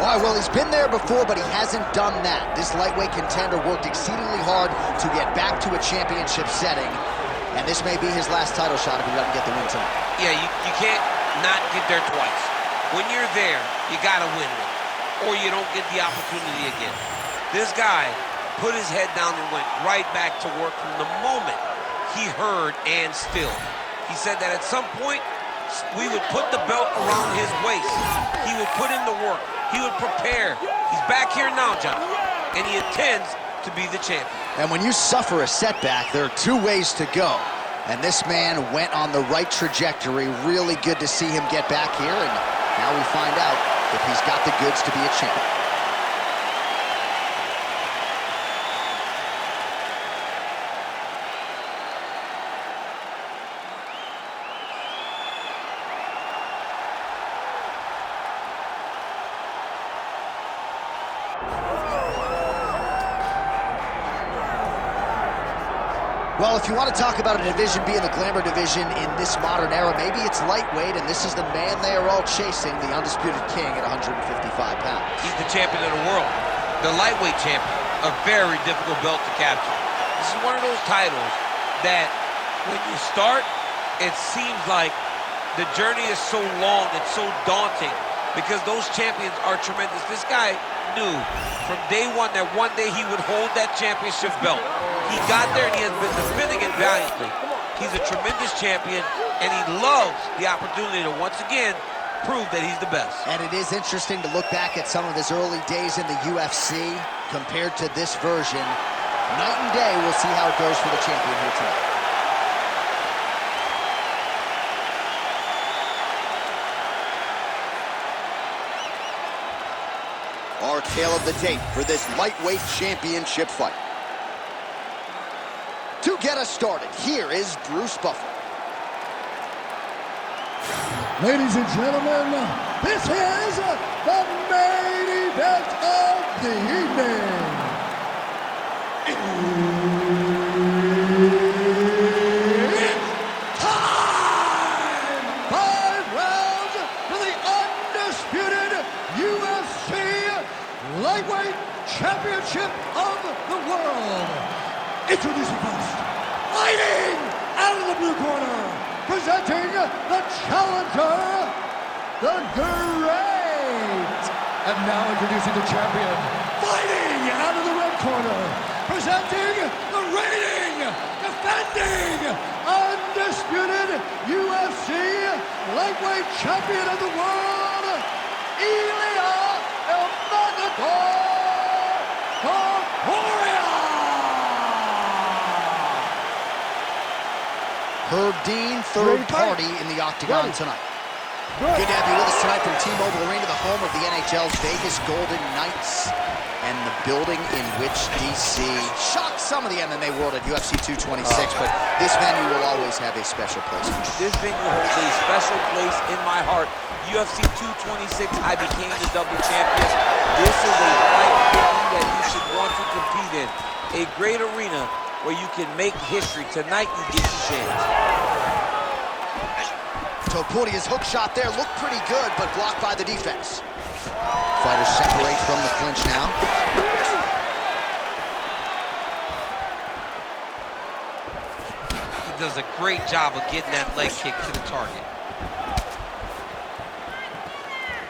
All right, well, he's been there before, but he hasn't done that. This lightweight contender worked exceedingly hard to get back to a championship setting, and this may be his last title shot if he doesn't get the win tonight. Yeah, you can't not get there twice. When you're there, you got to win one, or you don't get the opportunity again. This guy put his head down and went right back to work from the moment he heard and still. He said that at some point, we would put the belt around his waist. He would put in the work. He would prepare. He's back here now, John, and he intends to be the champion. And when you suffer a setback, there are two ways to go. And this man went on the right trajectory. Really good to see him get back here, and now we find out if he's got the goods to be a champion. Well, if you want to talk about a division being the glamour division in this modern era, maybe it's lightweight, and this is the man they are all chasing, the undisputed king at 155 pounds. He's the champion of the world, the lightweight champion, a very difficult belt to capture. This is one of those titles that when you start, it seems like the journey is so long, it's so daunting, because those champions are tremendous. This guy knew from day one that one day he would hold that championship belt. He got there and he has been defending it valiantly. He's a tremendous champion, and he loves the opportunity to once again prove that he's the best. And it is interesting to look back at some of his early days in the UFC compared to this version. Night and day, we'll see how it goes for the champion here tonight. Our tale of the tape for this lightweight championship fight. To get us started, here is Bruce Buffer. Ladies and gentlemen, this is the main event of the evening. It's time! 5 rounds for the undisputed UFC Lightweight Championship of the World. Introducing first, fighting out of the blue corner, presenting the challenger, the Great. And now introducing the champion, fighting out of the red corner, presenting the reigning, defending, undisputed UFC Lightweight Champion of the World, Ilia Topuria. Herb Dean, third party in the octagon tonight. Good to have you with us tonight from T-Mobile Arena, the home of the NHL's Vegas Golden Knights, and the building in which DC shocked some of the MMA world at UFC 226, but this venue will always have a special place. This venue holds a special place in my heart. UFC 226, I became the double champion. This is a fight venue that you should want to compete in. A great arena where you can make history. Tonight, you get your chance. Topuria's hook shot there looked pretty good, but blocked by the defense. Fighters separate from the clinch now. He does a great job of getting that leg kick to the target.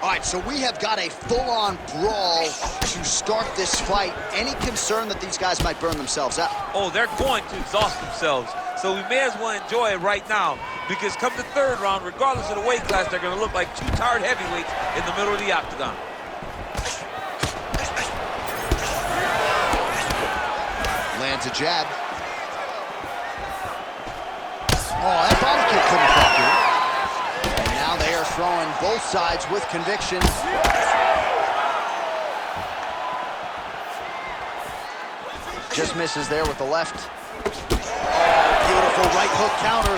All right, so we have got a full-on brawl to start this fight. Any concern that these guys might burn themselves out? Oh, they're going to exhaust themselves. So we may as well enjoy it right now, because come the third round, regardless of the weight class, they're going to look like two tired heavyweights in the middle of the octagon. Lands a jab. Oh, that body kick couldn't affect you. And now they are throwing both sides with conviction. Just misses there with the left. Oh, beautiful right hook counter.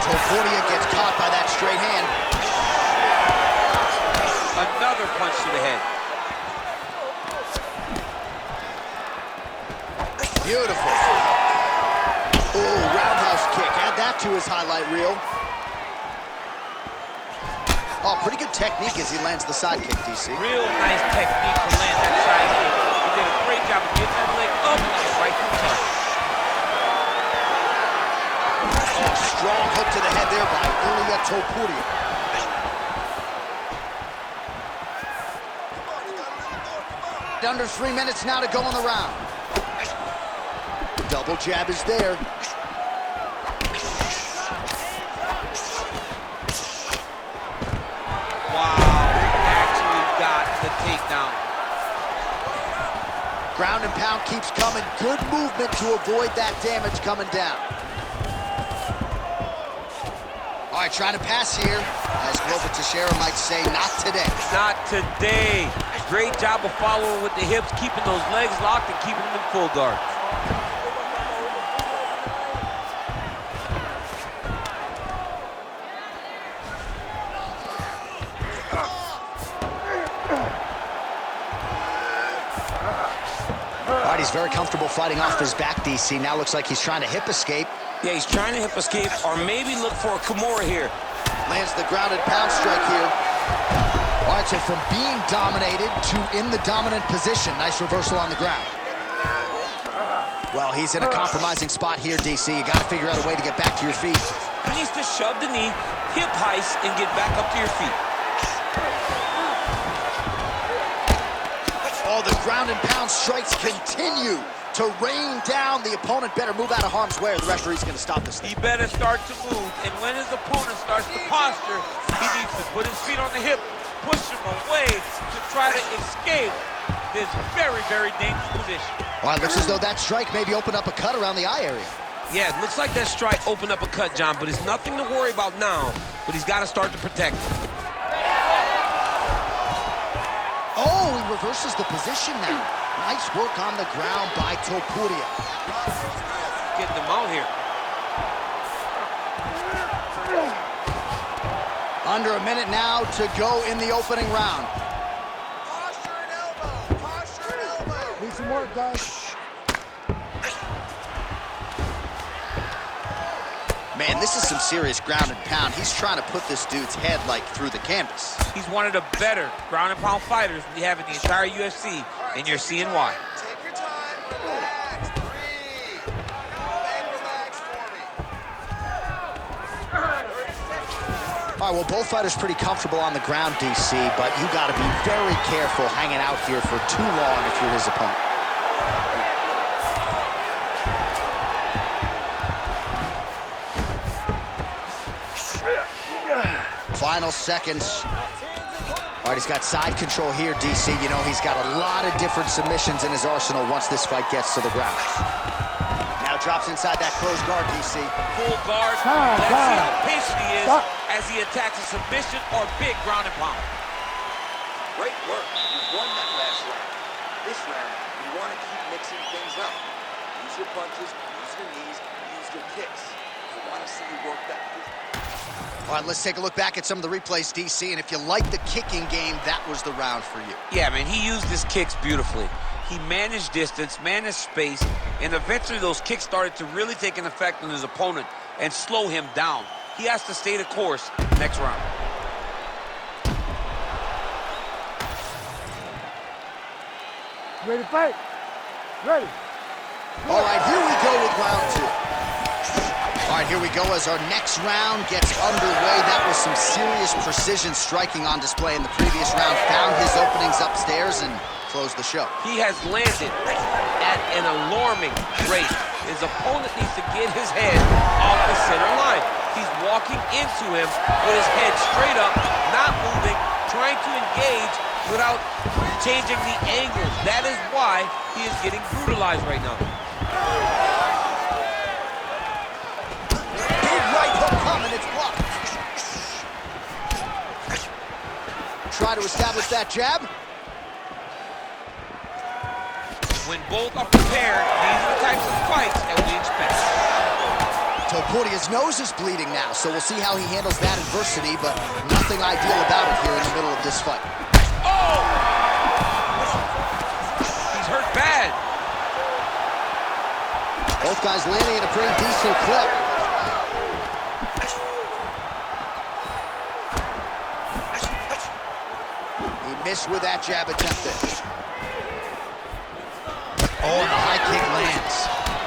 Topuria gets caught by that straight hand. Another punch to the head. Beautiful. Ooh, roundhouse kick. Add that to his highlight reel. Oh, pretty good technique as he lands the side kick, DC. Real nice technique to land that side kick. He did a great job of getting that leg up and right to the target. Oh, strong hook to the head there by Ilia Topuria. Under 3 minutes now to go in the round. Double jab is there. Takedown. Ground and pound keeps coming. Good movement to avoid that damage coming down. All right, trying to pass here. As Glover Teixeira might say, not today. Not today. Great job of following with the hips, keeping those legs locked and keeping them in full guard. He's very comfortable fighting off his back, DC. Now looks like he's trying to hip escape. Yeah, he's trying to hip escape or maybe look for a Kimura here. Lands the grounded pound strike here. All right, so from being dominated to in the dominant position. Nice reversal on the ground. Well, he's in a compromising spot here, DC. You got to figure out a way to get back to your feet. He needs to shove the knee, hip heist, and get back up to your feet. Oh, the ground and pound strikes continue to rain down. The opponent better move out of harm's way or the referee's going to stop this thing. He better start to move, and when his opponent starts to posture, he needs to put his feet on the hip, push him away to try to escape this very, very dangerous position. Well, it looks as though that strike maybe opened up a cut around the eye area. Yeah, it looks like that strike opened up a cut, John, but it's nothing to worry about now, but he's got to start to protect it. Oh, he reverses the position now. Nice work on the ground by Topuria. Getting them out here. Under a minute now to go in the opening round. Posture and elbow. Posture and elbow. Need some work, guys. Man, this is some serious ground and pound. He's trying to put this dude's head, like, through the canvas. He's one of the better ground and pound fighters we have in the entire UFC, and you're seeing why. Take your time. Relax. Breathe. Then relax for me. All right, well, both fighters pretty comfortable on the ground, DC, but you got to be very careful hanging out here for too long if you're his opponent. Final seconds. All right, he's got side control here, DC. You know, he's got a lot of different submissions in his arsenal once this fight gets to the ground. Now drops inside that closed guard, DC. Full guard. Let's see how patient he is as he attacks a submission or big ground and pound. Great work. You won that last round. This round, you want to keep mixing things up. Use your punches, use your knees, use your kicks. I want to see you work that. All right, let's take a look back at some of the replays, DC, and if you like the kicking game, that was the round for you. Yeah, man, he used his kicks beautifully. He managed distance, managed space, and eventually those kicks started to really take an effect on his opponent and slow him down. He has to stay the course next round. Ready to fight? Ready. All right, here we go with round two. All right, here we go as our next round gets underway. That was some serious precision striking on display in the previous round. Found his openings upstairs and closed the show. He has landed at an alarming rate. His opponent needs to get his head off the center line. He's walking into him with his head straight up, not moving, trying to engage without changing the angles. That is why he is getting brutalized right now. Big right hook coming, it's blocked. Try to establish that jab. When both are prepared, these are the types of fights that we expect. Topuria's nose is bleeding now, so we'll see how he handles that adversity, but nothing ideal about it here in the middle of this fight. Oh! He's hurt bad. Both guys landing at a pretty decent clip. Miss with that jab attempted. Oh, and the high kick lands.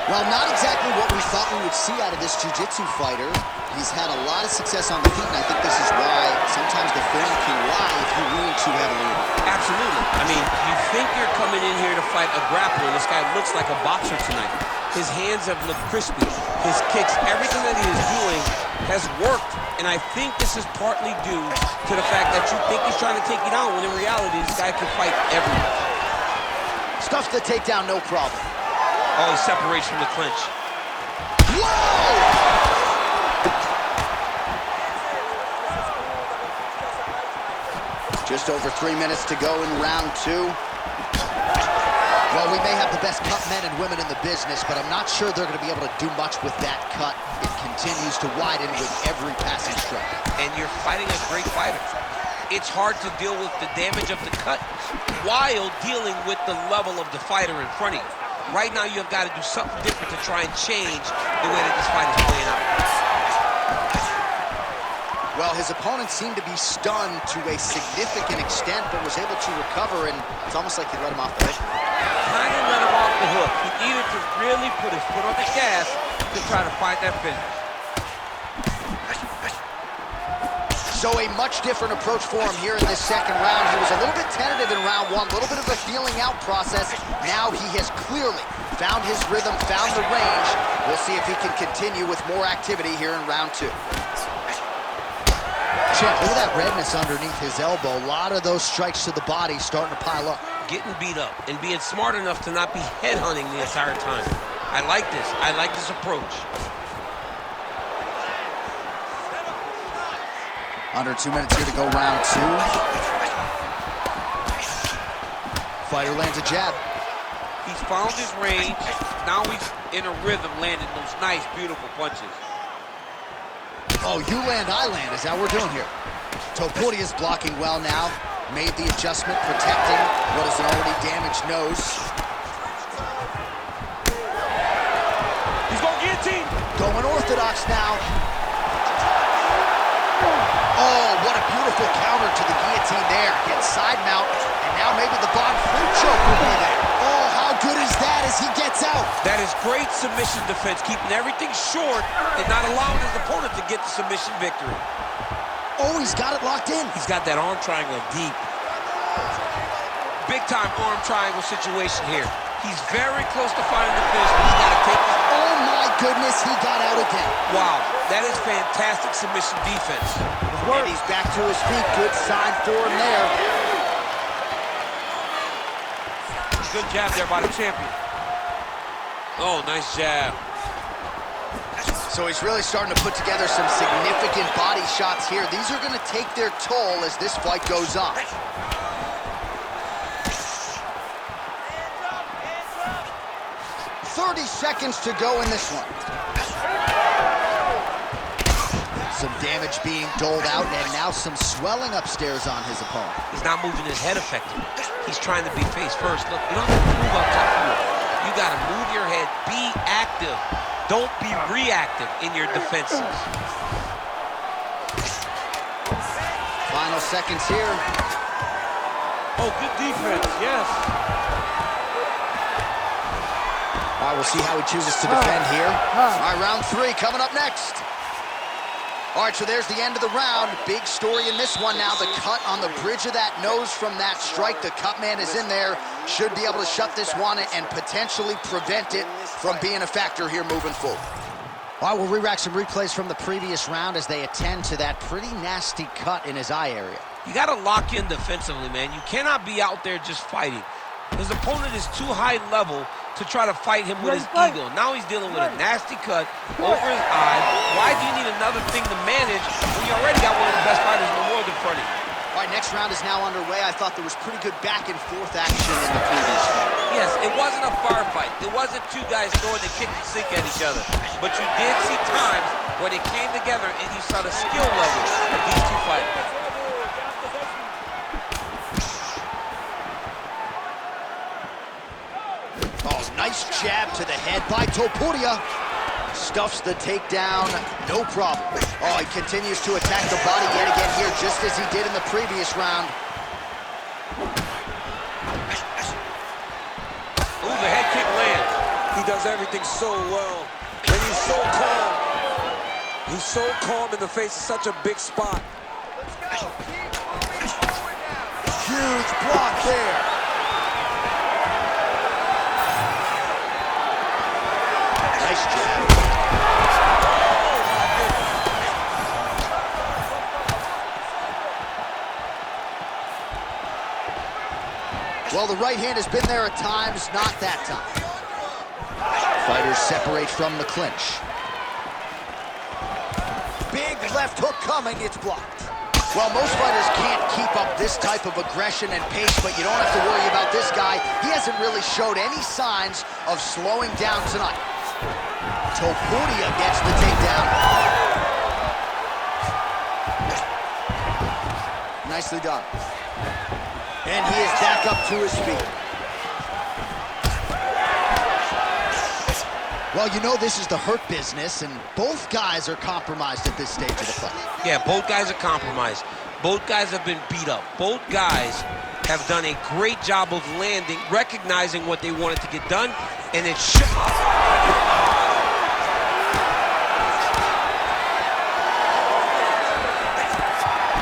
Well, not exactly what we thought we would see out of this jiu-jitsu fighter. He's had a lot of success on the feet, and I think this is why sometimes the form can lie if you lean too heavily in. Absolutely. I mean, you think you're coming in here to fight a grappler. This guy looks like a boxer tonight. His hands have looked crispy. His kicks, everything that he is doing has worked. And I think this is partly due to the fact that you think he's trying to take you down, when in reality, this guy can fight everyone. Stuffs the takedown, no problem. Oh, he separates from the clinch. Whoa! Just over 3 minutes to go in round 2. Well, we may have the best cut men and women in the business, but I'm not sure they're going to be able to do much with that cut. It continues to widen with every passing strike. And you're fighting a great fighter. It's hard to deal with the damage of the cut while dealing with the level of the fighter in front of you. Right now, you've got to do something different to try and change the way that this fight is playing out. Well, his opponent seemed to be stunned to a significant extent, but was able to recover, and it's almost like he let him off the hook. Kind of let him off the hook. He needed to really put his foot on the gas to try to find that finish. So a much different approach for him here in this second round. He was a little bit tentative in round 1, a little bit of a feeling out process. Now he has clearly found his rhythm, found the range. We'll see if he can continue with more activity here in round 2. Check, look at that redness underneath his elbow. A lot of those strikes to the body starting to pile up. Getting beat up and being smart enough to not be headhunting the entire time. I like this. I like this approach. Under 2 minutes here to go round 2. Fighter lands a jab. He's found his range. Now he's in a rhythm, landing those nice, beautiful punches. Oh, you land, I land. Is that what we're doing here? Topuria is blocking well now. Made the adjustment, protecting what is an already damaged nose. He's going guillotine. Going orthodox now. Oh, what a beautiful counter to the guillotine there. Gets side mount, and now maybe the Bond fruit choke will be there. Oh, how good is that as he gets out? That is great submission defense, keeping everything short and not allowing his opponent to get the submission victory. Oh, he's got it locked in. He's got that arm triangle deep. Big time arm triangle situation here. He's very close to finding the finish, but he's got to take this. Oh my goodness, he got out again. Wow, that is fantastic submission defense. And he's back to his feet. Good sign for him there. Good jab there by the champion. Oh, nice jab. So he's really starting to put together some significant body shots here. These are going to take their toll as this fight goes on. Hands up. 30 seconds to go in this one. Some damage being doled out, and now some swelling upstairs on his opponent. He's not moving his head effectively. He's trying to be face first. Look, you don't have to move up top of you. You got to move your head. Be active. Don't be reactive in your defenses. Final seconds here. Oh, good defense, yes. All right, we'll see how he chooses to defend here. All right, round 3 coming up next. All right, so there's the end of the round. Big story in this one now. The cut on the bridge of that nose from that strike. The cut man is in there. Should be able to shut this one and potentially prevent it from being a factor here moving forward. All right, we'll re-rack some replays from the previous round as they attend to that pretty nasty cut in his eye area. You got to lock in defensively, man. You cannot be out there just fighting. His opponent is too high level to try to fight him with his ego. Now he's dealing with a nasty cut over his eye. Why do you need another thing to manage when you already got one of the best fighters in the world in front of you? All right, next round is now underway. I thought there was pretty good back and forth action in the previous fight. Yes, it wasn't a firefight. It wasn't two guys throwing the kick and sink at each other. But you did see times where they came together and you saw the skill level of these two fighters. Oh, nice jab to the head by Topuria. Stuffs the takedown, no problem. Oh, he continues to attack the body yet again here, just as he did in the previous round. does everything so well. And he's so calm. He's so calm in the face of such a big spot. Huge block there. Nice jab. Well, the right hand has been there at times, not that time. Fighters separate from the clinch. Big left hook coming, it's blocked. Well, most fighters can't keep up this type of aggression and pace, but you don't have to worry about this guy. He hasn't really showed any signs of slowing down tonight. Topuria gets the takedown. Nicely done. And he is back up to his feet. Well, you know this is the hurt business, and both guys are compromised at this stage of the fight. Yeah, both guys are compromised. Both guys have been beat up. Both guys have done a great job of landing, recognizing what they wanted to get done, and it should.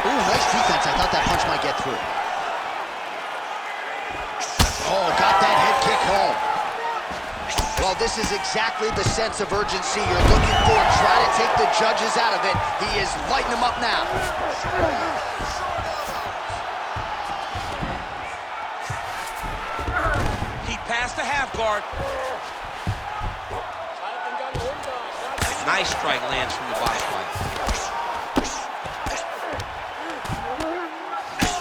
Ooh, nice defense. I thought that punch might get through. Oh, got that head kick home. Well, this is exactly the sense of urgency you're looking for. Try to take the judges out of it. He is lighting them up now. He passed the half guard. Nice strike lands from the bottom line.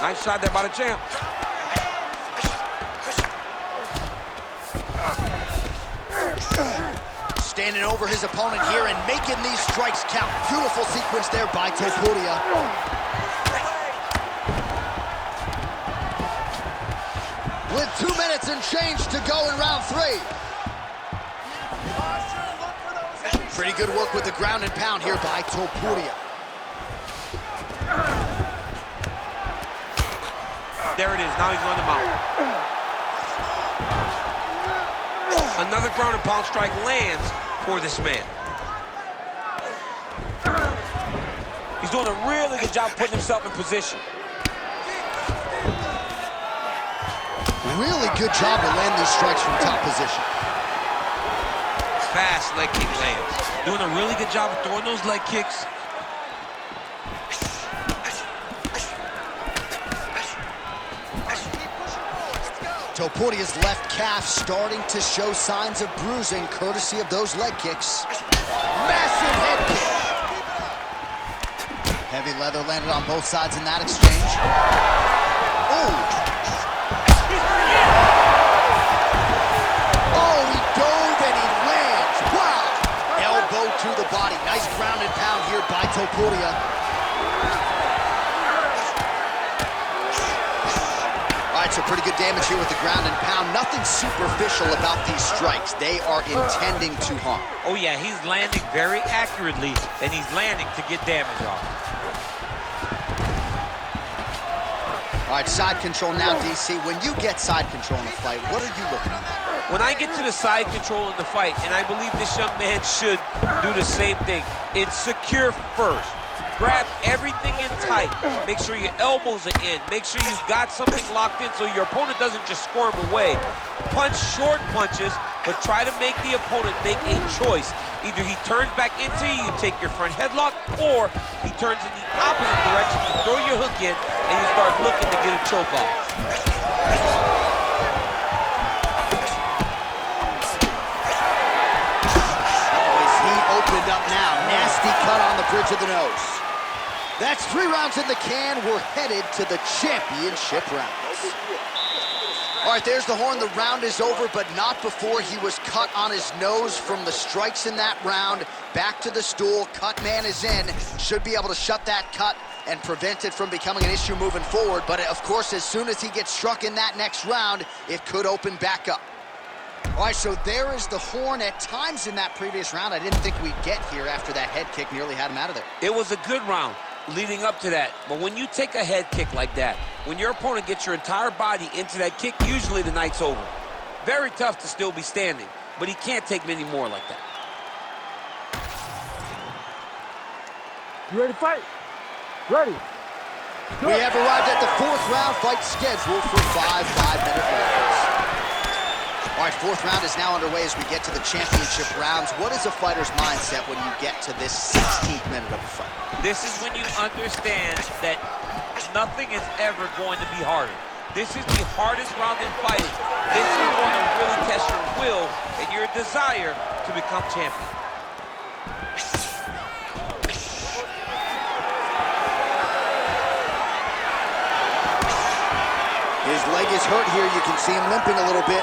Nice shot there by the champ. Standing over his opponent here and making these strikes count. Beautiful sequence there by Topuria. With 2 minutes and change to go in round 3. Pretty good work with the ground and pound here by Topuria. There it is. Now he's on the mount. Another ground and pound strike lands for this man. He's doing a really good job putting himself in position. Really good job to land these strikes from top position. Fast leg kick lands. Doing a really good job of throwing those leg kicks. Topuria's left calf starting to show signs of bruising, courtesy of those leg kicks. Massive head kick. Heavy leather landed on both sides in that exchange. Oh! Oh, he dove and he lands. Wow! Elbow to the body. Nice ground and pound here by Topuria. All right, so pretty good damage here with the ground and pound. Nothing superficial about these strikes. They are intending to harm. Oh yeah, he's landing very accurately, and he's landing to get damage off. All right, side control now, DC. When you get side control in a fight, what are you looking at? When I get to the side control in the fight, and I believe this young man should do the same thing, it's secure first. Grab everything in tight. Make sure your elbows are in. Make sure you've got something locked in so your opponent doesn't just squirm away. Punch short punches, but try to make the opponent make a choice. Either he turns back into you, you take your front headlock, or he turns in the opposite direction, you throw your hook in, and you start looking to get a choke off. He opened up now. Nasty cut on the bridge of the nose. That's 3 rounds in the can. We're headed to the championship rounds. All right, there's the horn. The round is over, but not before he was cut on his nose from the strikes in that round. Back to the stool. Cut man is in. Should be able to shut that cut and prevent it from becoming an issue moving forward. But, of course, as soon as he gets struck in that next round, it could open back up. All right, so there is the horn. At times in that previous round, I didn't think we'd get here after that head kick nearly had him out of there. It was a good round leading up to that. But when you take a head kick like that, when your opponent gets your entire body into that kick, usually the night's over. Very tough to still be standing. but he can't take many more like that. You ready to fight? Ready. We have arrived at the fourth round fight scheduled for 5 5-minute rounds. All right, fourth round is now underway as we get to the championship rounds. What is a fighter's mindset when you get to this 16th minute of a fight? This is when you understand that nothing is ever going to be harder. This is the hardest round in fighting. This is going to really test your will and your desire to become champion. His leg is hurt here. You can see him limping a little bit.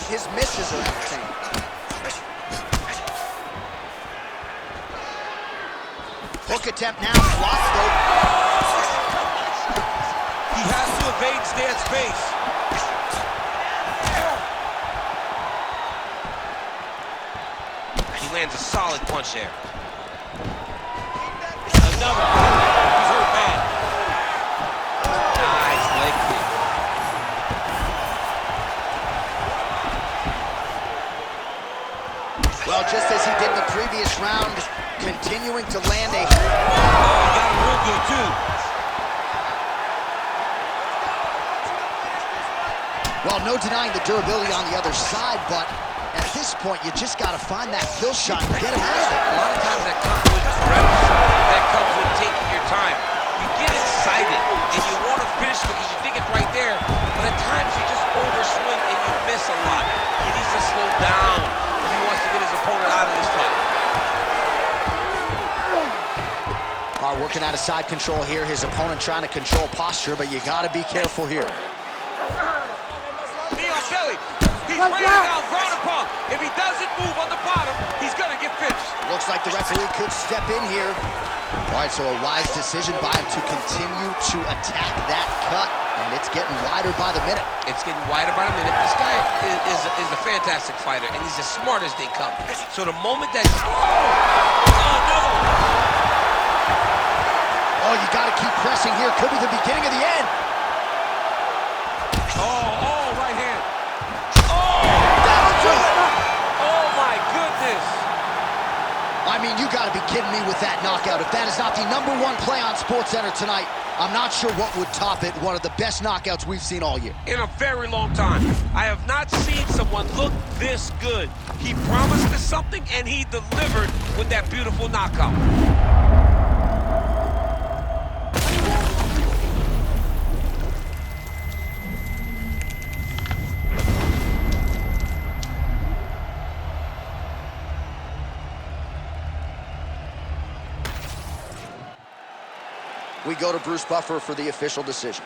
His misses are entertaining. Hook attempt now, blocked though. He has to evade, stay at space. He lands a solid punch there. Another. He's hurt bad. Nice leg kick. Well, just as he did in the previous round, continuing to land a... Oh, he got him real good, too. Well, no denying the durability on the other side, but at this point, you just got to find that kill shot and get him out of there. A lot of times that comes with reps. That comes with taking your time. You get excited, and you want to finish because you think it's right there, but at times you just overswing and you miss a lot. He needs to slow down if he wants to get his opponent out of this fight. Working out of side control here. His opponent trying to control posture, but you got to be careful here. Knee on belly. He's bringing down, ground and pound. If he doesn't move on the bottom, he's going to get finished. Looks like the referee could step in here. All right, so a wise decision by him to continue to attack that cut, and it's getting wider by the minute. It's getting wider by the minute. This guy is a fantastic fighter, and he's as smart as they come. So the moment that... Oh, no! Oh, you got to keep pressing here. Could be the beginning of the end. Oh, right hand. Oh, that'll do it. Oh, my goodness. I mean, you got to be kidding me with that knockout. If that is not the #1 play on SportsCenter tonight, I'm not sure what would top it. One of the best knockouts we've seen all year. In a very long time. I have not seen someone look this good. He promised us something, and he delivered with that beautiful knockout. We go to Bruce Buffer for the official decision.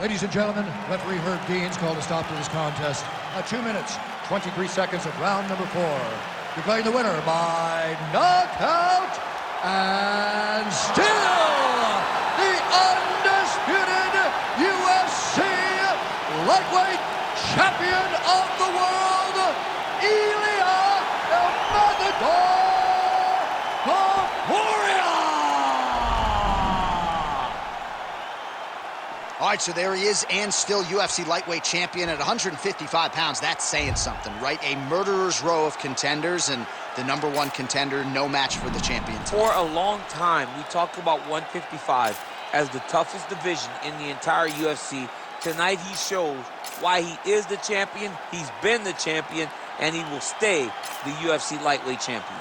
Ladies and gentlemen, referee Herb Dean's called a stop to this contest at 2 minutes, 23 seconds of round number 4. Declaring the winner by knockout and still the undisputed UFC lightweight champion of the world, Ilia Topuria. All right, so there he is, and still UFC lightweight champion at 155 pounds. That's saying something, right? A murderer's row of contenders, and the #1 contender, no match for the champion. For a long time, we talked about 155 as the toughest division in the entire UFC. Tonight, he shows why he is the champion, he's been the champion, and he will stay the UFC lightweight champion.